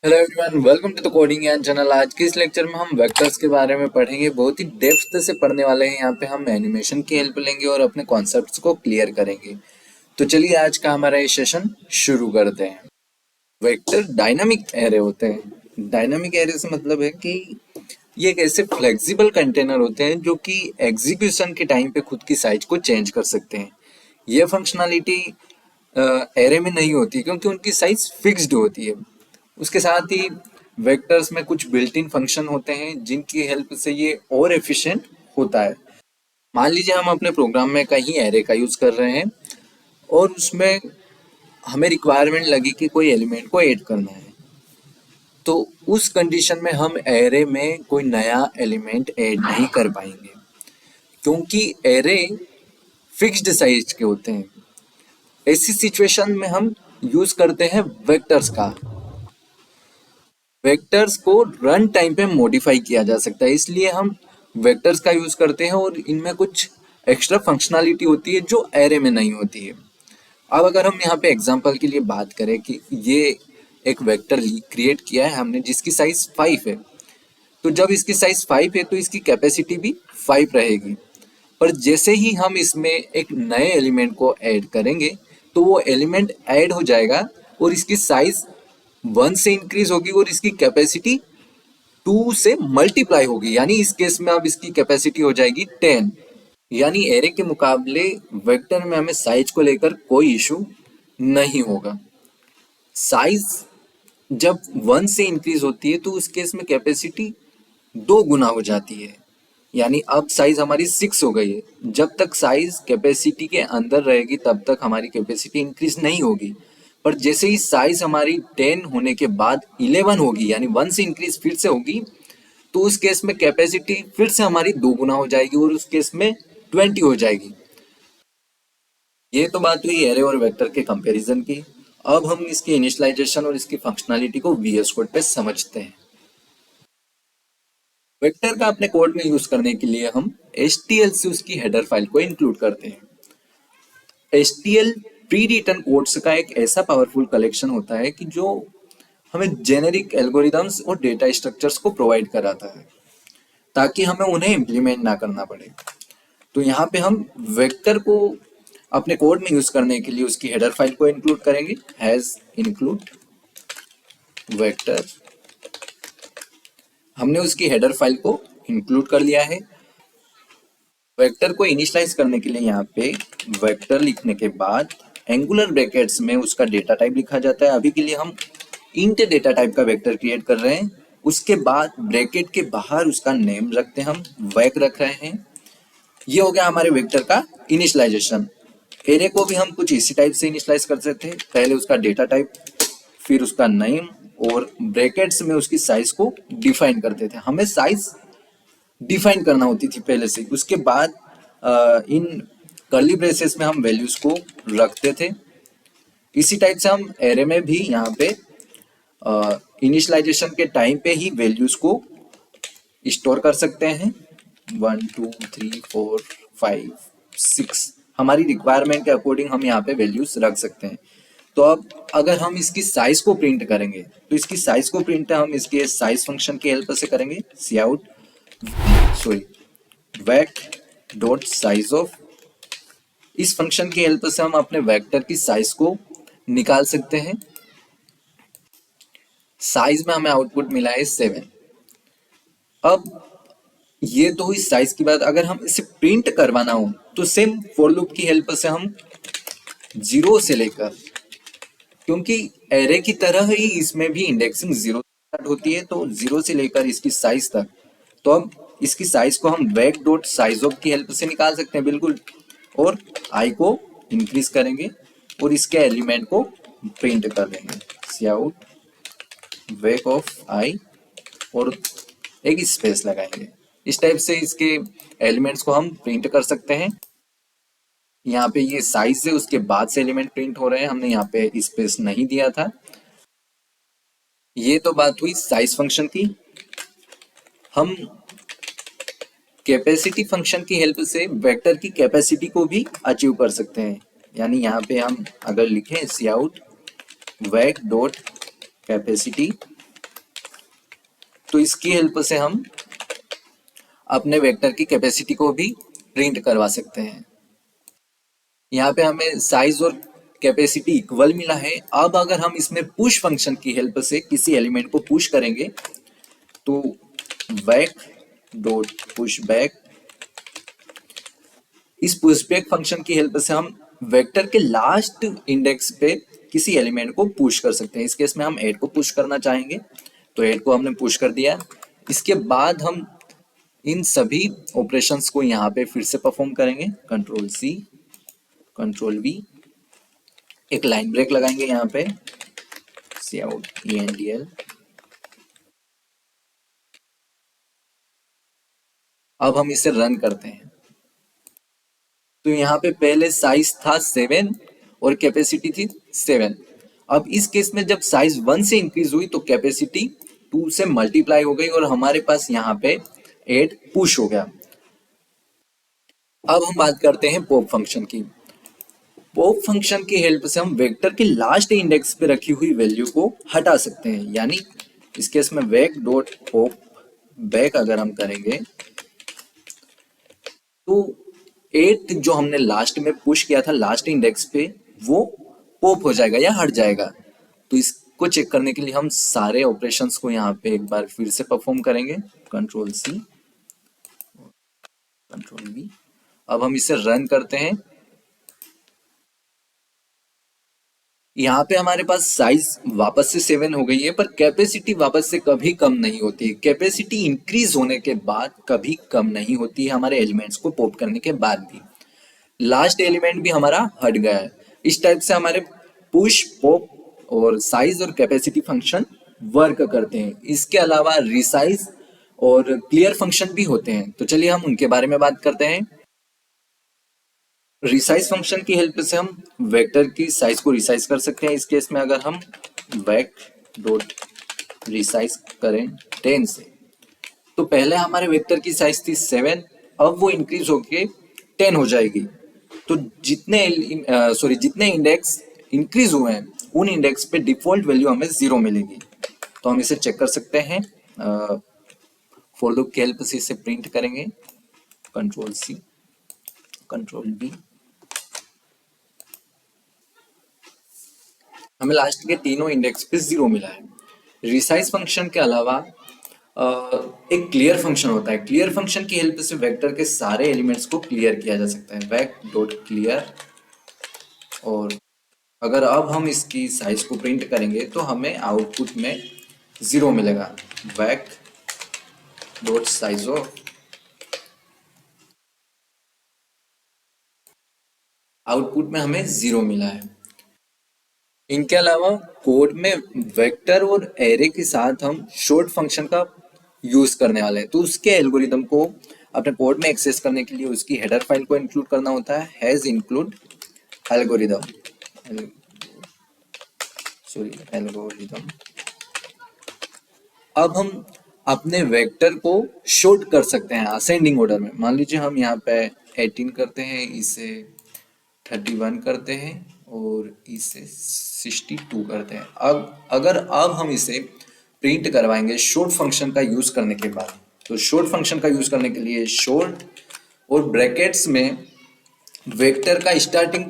Hello everyone, welcome to the coding Gyan channel. आज के इस लेक्चर में हम वेक्टर्स के बारे में पढ़ेंगे। बहुत ही डेप्थ से पढ़ने वाले हैं। यहाँ पे हम एनिमेशन की हेल्प लेंगे और अपने कॉन्सेप्ट्स को क्लियर करेंगे। तो चलिए आज का हमारा ये सेशन शुरू करते हैं। वेक्टर डायनामिक एरे होते हैं। डायनामिक एरे से मतलब है कि ये एक ऐसे फ्लेक्सिबल कंटेनर होते हैं जो कि एग्जीक्यूशन के टाइम पे खुद की साइज को चेंज कर सकते हैं। ये फंक्शनैलिटी एरे में नहीं होती क्योंकि उनकी साइज फिक्स्ड होती है। उसके साथ ही वेक्टर्स में कुछ बिल्ट इन फंक्शन होते हैं जिनकी हेल्प से ये और एफिशिएंट होता है। मान लीजिए हम अपने प्रोग्राम में कहीं एरे का यूज कर रहे हैं और उसमें हमें रिक्वायरमेंट लगी कि कोई एलिमेंट को ऐड करना है, तो उस कंडीशन में हम एरे में कोई नया एलिमेंट ऐड नहीं कर पाएंगे क्योंकि एरे फिक्स्ड साइज के होते हैं। ऐसी सिचुएशन में हम यूज करते हैं वेक्टर्स का। वेक्टर्स को रन टाइम पे मॉडिफाई किया जा सकता है, इसलिए हम वेक्टर्स का यूज करते हैं और इनमें कुछ एक्स्ट्रा फंक्शनैलिटी होती है जो एरे में नहीं होती है। अब अगर हम यहाँ पे एग्जांपल के लिए बात करें कि ये एक वेक्टर क्रिएट किया है हमने जिसकी साइज 5 है, तो जब इसकी साइज 5 है तो इसकी कैपेसिटी भी 5 रहेगी। पर जैसे ही हम इसमें एक नए एलिमेंट को ऐड करेंगे तो वो एलिमेंट ऐड हो जाएगा और इसकी साइज 1 से इंक्रीज होगी और इसकी कैपेसिटी 2 से मल्टीप्लाई होगी। यानी इस केस में अब इसकी कैपेसिटी हो जाएगी 10। यानी एरे के मुकाबले वेक्टर में हमें साइज को लेकर कोई इशू नहीं होगा। साइज जब 1 से इंक्रीज होती है तो उस केस में कैपेसिटी 2 गुना हो जाती है। यानी अब साइज हमारी 6 हो गई है। जब तक साइज कैपेसिटी के अंदर रहेगी तब तक हमारी कैपेसिटी इंक्रीज नहीं होगी। पर जैसे ही साइज हमारी 10 होने के बाद 11 होगी, यानी 1 से इंक्रीज फिर से होगी, तो उस केस में कैपेसिटी फिर से हमारी 2 गुना हो जाएगी और उस केस में 20 हो जाएगी। ये तो बात हुई एरे और वेक्टर के कंपैरिजन की। अब हम इसकी इनिशियलाइजेशन और इसकी फंक्शनैलिटी को वीएस कोड पे समझते हैं। वेक्टर का अपने कोड में यूज करने के लिए हम HTL से उसकी हेडर फाइल को इंक्लूड करते हैं। HTL प्री रिटन कोड्स का एक ऐसा पावरफुल कलेक्शन होता है कि जो हमें जेनेरिक एल्गोरिदम्स और डेटा स्ट्रक्चर्स को प्रोवाइड कराता है ताकि हमें उन्हें इम्प्लीमेंट ना करना पड़े। तो यहाँ पे हम वेक्टर को अपने कोड में यूज करने के लिए उसकी हेडर फाइल को इंक्लूड करेंगे। हैज इंक्लूड वेक्टर, हमने उसकी हेडर फाइल को इंक्लूड कर लिया है। वेक्टर को इनिशियलाइज करने के लिए यहाँ पे वेक्टर लिखने के बाद एंगुलर ब्रैकेट्स में उसका डेटा टाइप लिखा जाता है। अभी के लिए हम इंट डेटा टाइप का वेक्टर क्रिएट कर रहे हैं। उसके बाद ब्रैकेट के बाहर उसका नेम रखते हैं, हम वैक रख रहे हैं। ये हो गया हमारे वेक्टर का इनिशियलाइजेशन। एरे को भी हम कुछ इसी टाइप से इनिशियलाइज कर सकते हैं। पहले उसका डेटा टाइप, फिर उसका नेम और ब्रैकेट्स में उसकी साइज को डिफाइन करते थे। हमें साइज डिफाइन करना होती थी पहले से। उसके बाद इन कर्ली ब्रेसेस में हम वैल्यूज को रखते थे। इसी टाइप से हम एरे में भी यहाँ पे इनिशियलाइजेशन के टाइम पे ही वैल्यूज को स्टोर कर सकते हैं। 1 2 3 4 5 6 हमारी रिक्वायरमेंट के अकॉर्डिंग हम यहाँ पे वैल्यूज रख सकते हैं। तो अब अगर हम इसकी साइज को प्रिंट करेंगे तो इसकी साइज को प्रिंट हम इसके साइज फंक्शन की हेल्प से करेंगे। वैक डॉट साइज ऑफ, इस फंक्शन की हेल्प से हम अपने वेक्टर की साइज को निकाल सकते हैं। साइज में हमें आउटपुट मिला है 7। अब ये तो हुई साइज की बात। अगर हम इसे प्रिंट करवाना हो तो सेम फॉर लूप की हेल्प से हम 0 से लेकर, क्योंकि एरे की तरह ही इसमें भी इंडेक्सिंग 0 स्टार्ट होती है, तो 0 से लेकर इसकी साइज तक। तो अब इसकी साइज को हम वैक डॉट साइज ऑफ की हेल्प से निकाल सकते हैं बिल्कुल। और आई को इंक्रीज करेंगे और इसके एलिमेंट को प्रिंट कर देंगे। सिआउट वैक ऑफ आई और एक स्पेस लगाएंगे। इस टाइप से इसके एलिमेंट्स को हम प्रिंट कर सकते हैं। यहाँ पे ये साइज है, उसके बाद से एलिमेंट प्रिंट हो रहे हैं, हमने यहाँ पे स्पेस नहीं दिया था। ये तो बात हुई साइज फंक्शन की। हम कैपेसिटी फंक्शन की हेल्प से वेक्टर की कैपेसिटी को भी अचीव कर सकते हैं। यानी यहाँ पे हम अगर लिखें सिआउट वैक डॉट कैपेसिटी तो इसकी हेल्प से हम अपने वेक्टर की कैपेसिटी को भी प्रिंट करवा सकते हैं। यहाँ पे हमें साइज और कैपेसिटी इक्वल मिला है। अब अगर हम इसमें पुश फंक्शन की हेल्प से किसी एलिमेंट को पुश करेंगे तो बैक डॉट पुश बैक, इस पुश बैक फंक्शन की हेल्प से हम वेक्टर के लास्ट इंडेक्स पे किसी एलिमेंट को पुश कर सकते हैं। इस केस में हम 8 को पुश करना चाहेंगे तो 8 को हमने पुश कर दिया। इसके बाद हम इन सभी ऑपरेशंस को यहाँ पे फिर से परफॉर्म करेंगे, कंट्रोल सी कंट्रोल वी, एक लाइन ब्रेक लगाएंगे यहाँ पे, सी आउट ENDL। अब हम इसे रन करते हैं तो यहाँ पे पहले साइज था 7 और कैपेसिटी थी 7। अब इस केस में जब साइज 1 से इंक्रीज हुई तो कैपेसिटी 2 से मल्टीप्लाई हो गई और हमारे पास यहाँ पे 8 पुश हो गया। अब हम बात करते हैं पॉप फंक्शन की। पॉप फंक्शन की हेल्प से हम वेक्टर के लास्ट इंडेक्स पे रखी हुई वैल्यू को हटा सकते हैं, यानी इस केस में वेक डॉट पॉप बैक अगर हम करेंगे तो 8 जो हमने लास्ट में पुश किया था लास्ट इंडेक्स पे वो पॉप हो जाएगा या हट जाएगा। तो इसको चेक करने के लिए हम सारे ऑपरेशंस को यहाँ पे एक बार फिर से परफॉर्म करेंगे, कंट्रोल सी कंट्रोल वी। अब हम इसे रन करते हैं। यहाँ पे हमारे पास साइज वापस से 7 हो गई है पर कैपेसिटी वापस से कभी कम नहीं होती है। कैपेसिटी इंक्रीज होने के बाद कभी कम नहीं होती है हमारे एलिमेंट्स को पॉप करने के बाद भी। लास्ट एलिमेंट भी हमारा हट गया है। इस टाइप से हमारे पुश पॉप और साइज और कैपेसिटी फंक्शन वर्क करते हैं। इसके अलावा रिसाइज और क्लियर फंक्शन भी होते हैं, तो चलिए हम उनके बारे में बात करते हैं। रिसाइज फंक्शन की हेल्प से हम वेक्टर की साइज को रिसाइज कर सकते हैं। इस केस में अगर हम वेक डॉट रिसाइज करें 10 से तो पहले हमारे वेक्टर की साइज थी 7, अब वो इंक्रीज होके 10 हो जाएगी। तो जितने इंडेक्स इंक्रीज हुए हैं उन इंडेक्स पे डिफॉल्ट वैल्यू हमें 0 मिलेगी। तो हम इसे चेक कर सकते हैं, फॉर लूप की हेल्प से इसे प्रिंट करेंगे, कंट्रोल सी कंट्रोल बी। हमें लास्ट के तीनों इंडेक्स पे 0 मिला है। रिसाइज फंक्शन के अलावा एक क्लियर फंक्शन होता है। क्लियर फंक्शन की हेल्प से वेक्टर के सारे एलिमेंट्स को क्लियर किया जा सकता है, वेक डॉट क्लियर। और अगर अब हम इसकी साइज को प्रिंट करेंगे तो हमें आउटपुट में 0 मिलेगा, वेक डॉट साइज ऑफ। आउटपुट में हमें 0 मिला है। इनके अलावा कोड में वेक्टर और एरे के साथ हम शॉर्ट फंक्शन का यूज करने वाले हैं। तो उसके एल्गोरिदम को अपने कोड में एक्सेस करने के लिए उसकी हेडर फाइल को इंक्लूड करना होता है, हैज इंक्लूड एल्गोरिदम एल्गोरिदम। अब हम अपने वेक्टर को शॉर्ट कर सकते हैं असेंडिंग ऑर्डर में। मान लीजिए हम यहाँ पे 18 करते हैं, इसे 31 करते हैं और इसे 62 करते हैं। अब हम इसे प्रिंट करवाएंगे शॉर्ट फंक्शन का यूज करने के बाद। तो शॉर्ट फंक्शन का यूज करने के लिए शॉर्ट और ब्रैकेट्स में वेक्टर का स्टार्टिंग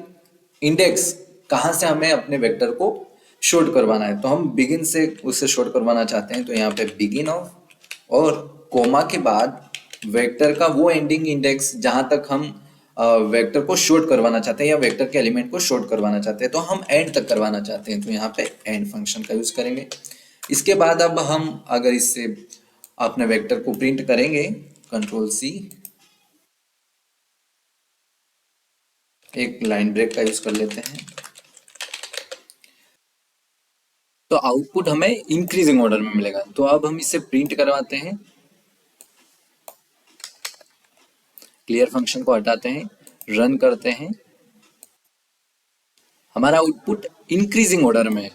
इंडेक्स कहाँ से हमें अपने वेक्टर को शॉर्ट करवाना है। तो हम बिगिन से उससे शॉर्ट करवाना चाहते हैं, तो यहाँ पे बिगिन ऑफ और कोमा के बाद वेक्टर का वो एंडिंग इंडेक्स जहां तक हम वेक्टर को शॉर्ट करवाना चाहते हैं या वेक्टर के एलिमेंट को शॉर्ट करवाना चाहते हैं, तो हम एंड तक करवाना चाहते हैं, तो यहाँ पे एंड फंक्शन का यूज करेंगे। इसके बाद अब हम अगर इससे अपने वेक्टर को प्रिंट करेंगे, कंट्रोल सी, एक लाइन ब्रेक का यूज कर लेते हैं, तो आउटपुट हमें इंक्रीजिंग ऑर्डर में मिलेगा। तो अब हम इसे प्रिंट करवाते हैं, क्लियर फंक्शन को हटाते हैं, रन करते हैं, हमारा आउटपुट इंक्रीजिंग ऑर्डर में है।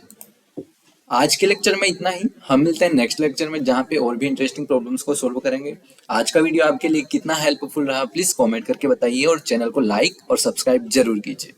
आज के लेक्चर में इतना ही। हम मिलते हैं नेक्स्ट लेक्चर में जहां पे और भी इंटरेस्टिंग प्रॉब्लम्स को सॉल्व करेंगे। आज का वीडियो आपके लिए कितना हेल्पफुल रहा प्लीज कमेंट करके बताइए और चैनल को लाइक और सब्सक्राइब जरूर कीजिए।